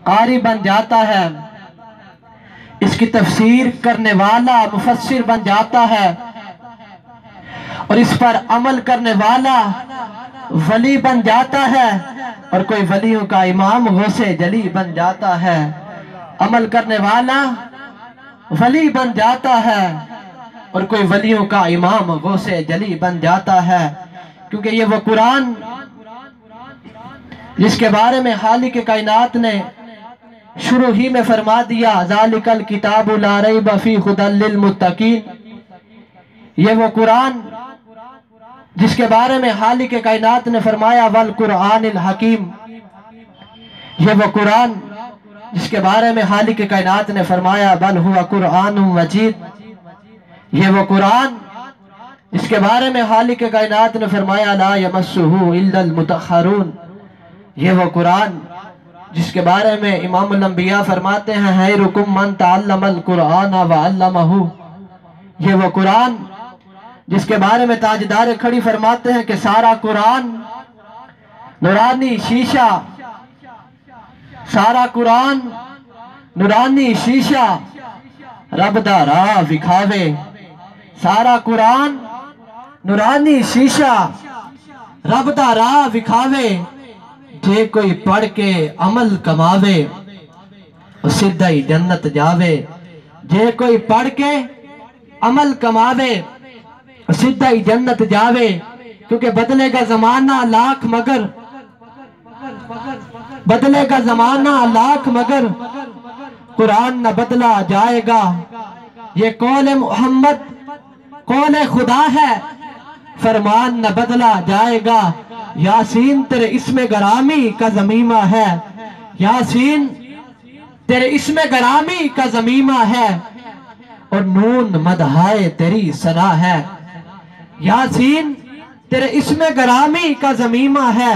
قاری بن جاتا ہے، اس کی تفسیر کرنے والا مفسر بن جاتا ہے، اور اس پر عمل کرنے والا ولی بن جاتا ہے، اور کوئی ولیوں کا امام غوث جلی بن جاتا ہے۔ عمل کرنے والا ولی بن جاتا ہے اور کوئی ولیوں کا امام غوث جلی بن جاتا ہے، کیونکہ یہ وہ قرآن جس کے بارے میں خالق کائنات نے شروع ہی میں فرما دیا ذالک الکتاب لا ریب فیہ ھدی للمتقین۔ یہ وہ قرآن جس کے بارے میں خالق کائنات نے فرمایا والقرآن الحکیم۔ یہ وہ قرآن جس کے بارے میں خالق کائنات نے فرمایا بل ھو قرآن مجید۔ یہ وہ قرآن جس کے بارے میں خالق کائنات نے فرمایا لا یمسہ الا المطہرون۔ یہ وہ قرآن جس کے بارے میں امام الانبیاء فرماتے ہیں خیرکم من تعلم القرآن وعلمہ۔ یہ وہ قرآن جس کے بارے میں تاجدار کھڑی فرماتے ہیں کہ سارا قرآن نورانی شیشہ، سارا قرآن نورانی شیشہ رب دا راہ وکھاوے۔ سارا قرآن نورانی شیشہ رب دا راہ وکھاوے، جے کوئی پڑھ کے عمل کماوے وہ سدھا ہی جنت جاوے۔ جے کوئی پڑھ کے عمل کماوے وہ سدھا ہی جنت جاوے، کیونکہ بدلے گا زمانہ لاکھ مگر، بدلے گا زمانہ لاکھ مگر قرآن نہ بدلا جائے گا۔ یہ قول محمد قول خدا ہے، فرمان نہ بدلا جائے گا۔ یاسین تیرے اسم گرامی کا ضمیمہ ہے، یاسین تیرے اسم گرامی کا ضمیمہ ہے، اور نون مدحائے تیری ثنا ہے۔ یاسین تیرے اسم گرامی کا ضمیمہ ہے،